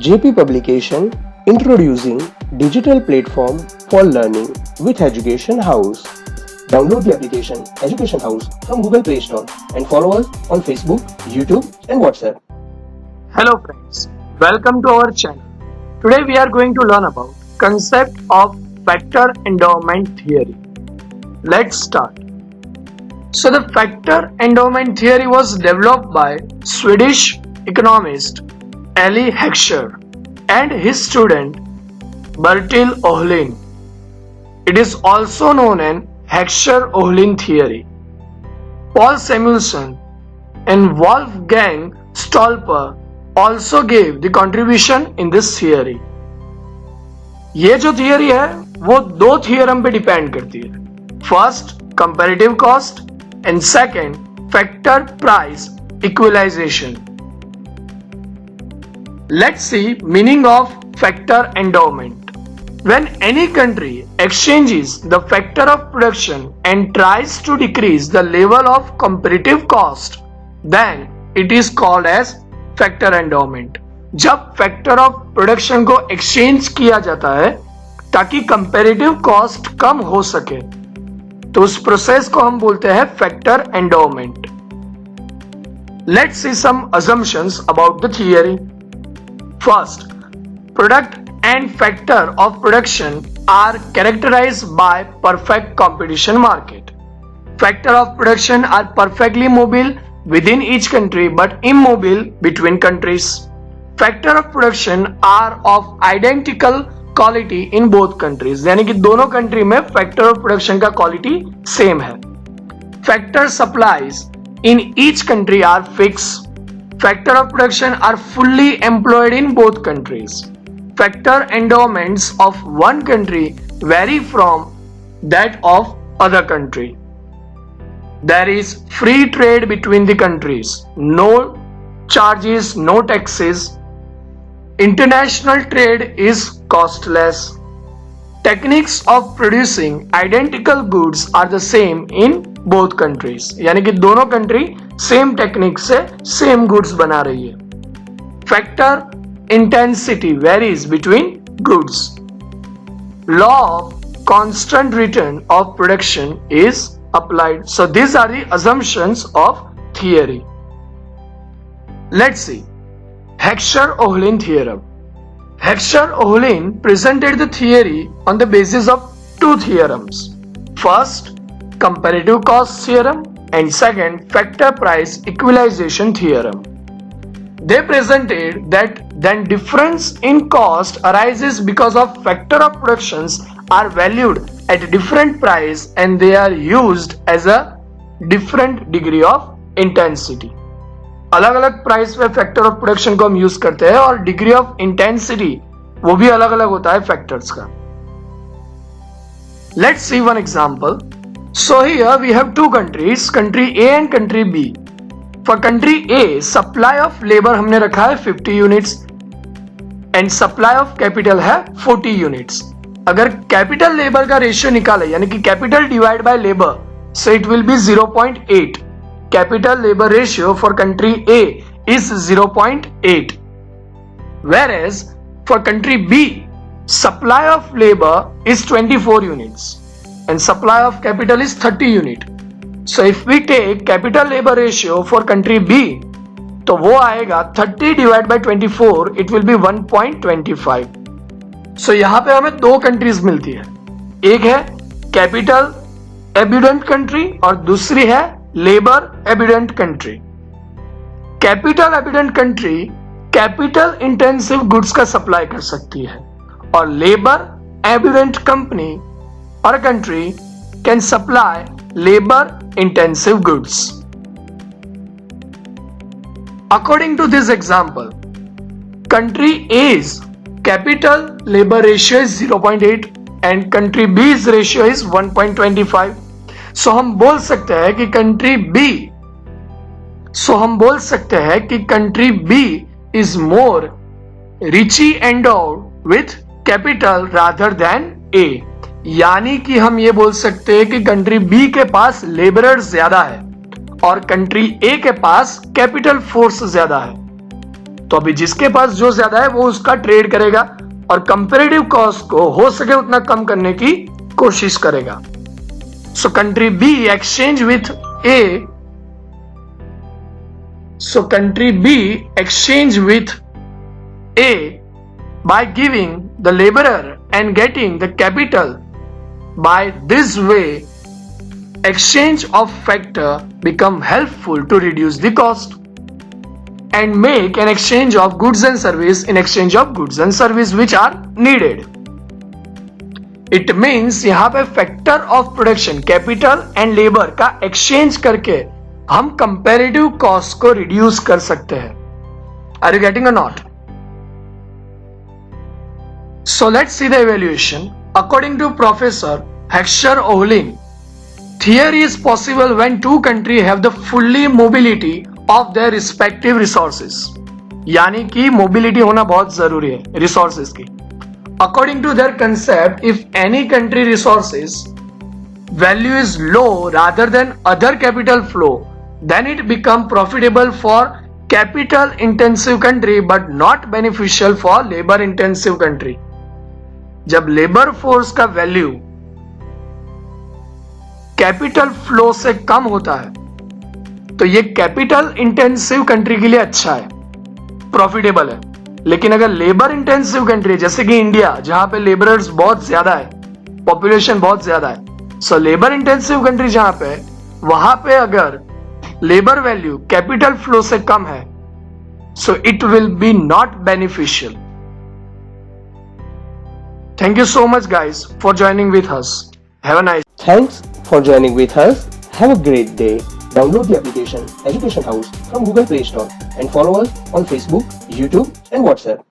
JP Publication introducing digital platform for learning with Education House. Download the application Education House from Google Play Store and follow us on Facebook, YouTube and WhatsApp. Hello friends, welcome to our channel. Today we are going to learn about concept of factor endowment theory. Let's start. So the factor endowment theory was developed by Swedish economist Eli Heckscher and his student Bertil Ohlin. It is also known as Heckscher-Ohlin theory. Paul Samuelson and Wolfgang Stolper also gave the contribution in this theory. ये जो theory है वो दो theorem पे depend करती है. First comparative cost and second factor price equalisation. Let's see meaning of factor endowment. When any country exchanges the factor of production and tries to decrease the level of comparative cost, then it is called as factor endowment. जब factor of production को exchange किया जाता है ताकि comparative cost कम हो सके, तो उस प्रोसेस को हम बोलते हैं factor endowment. Let's see some assumptions about the theory. First, product and factor of production are characterized by perfect competition market. Factor of production are perfectly mobile within each country but immobile between countries. Factor of production are of identical quality in both countries. यानी कि दोनों country में factor of production का quality same है. Factor supplies in each country are fixed. Factor of production are fully employed in both countries. Factor endowments of one country vary from that of other country. There is free trade between the countries. No charges, no taxes. International trade is costless. Techniques of producing identical goods are the same in both countries. यानी कि दोनों country same technique से same goods बना रही है. Factor intensity varies between goods. Law of constant return of production is applied. So these are the assumptions of theory. Let's see Heckscher-Ohlin theorem. Heckscher-Ohlin presented the theory on the basis of two theorems. First, comparative cost theorem and second, factor price equalization theorem. They presented that then difference in cost arises because of factor of productions are valued at a different price and they are used as a different degree of intensity. अलग अलग price पे factor of production को हम use करते हैं और degree of intensity वो भी अलग अलग होता है फैक्टर्स का. Let's see one example. So here we have two countries, country A and country B. For country A, supply of labor हमने रखा है 50 units and supply of capital है 40 units. अगर capital labor का ratio निकाले यानी कि capital divide by labor, so it will be 0.8. Capital labor ratio for country A is 0.8. Whereas for country B, supply of labor is 24 units. And supply of capital is 30 unit. So if we take capital labor ratio for country B, तो वो आएगा 30 divided by 24, it will be 1.25. So यहाँ पे हमें दो countries मिलती है. एक है कैपिटल एबिडेंट कंट्री और दूसरी है labour abundant country. Capital abundant country capital intensive goods का सप्लाई कर सकती है और labour abundant company or a country can supply labor intensive goods. According to this example, country A's capital labor ratio is 0.8 and country B's ratio is 1.25. So हम बोल सकते हैं कि country B is more richly endowed with capital rather than A. यानी कि हम ये बोल सकते हैं कि कंट्री बी के पास लेबरर्स ज्यादा है और कंट्री ए के पास कैपिटल फोर्स ज्यादा है. तो अभी जिसके पास जो ज्यादा है वो उसका ट्रेड करेगा और कंपेरेटिव कॉस्ट को हो सके उतना कम करने की कोशिश करेगा. So country B exchange with a So country B exchange with A by giving the laborer and getting the capital. By this way, exchange of factor become helpful to reduce the cost and make an exchange of goods and service in exchange of goods and service which are needed. It means यहाँ पे factor of production, capital and labor का exchange करके हम comparative cost को reduce कर सकते हैं. Are you getting or not? So let's see the evaluation. According to professor Heckscher Ohlin, theory is possible when two country have the fully mobility of their respective resources. यानी कि mobility होना बहुत जरूरी है resources की. According to their concept, if any country resources value is low rather than other capital flow, then it become profitable for capital intensive country but not beneficial for labor intensive country. जब labour force का value capital flow से कम होता है तो ये capital intensive country के लिए अच्छा है, प्रॉफिटेबल है. लेकिन अगर लेबर इंटेंसिव कंट्री जैसे कि इंडिया, जहां पे लेबरर्स बहुत ज्यादा है, पॉपुलेशन बहुत ज्यादा है, सो लेबर इंटेंसिव कंट्री जहां पे, वहां पे अगर लेबर वैल्यू कैपिटल फ्लो से कम है, so it will be not beneficial. Thank you so much guys for joining with us. Have a nice. Thanks for joining with us. Have a great day. Download the application Education House from Google Play Store and follow us on Facebook, YouTube and WhatsApp.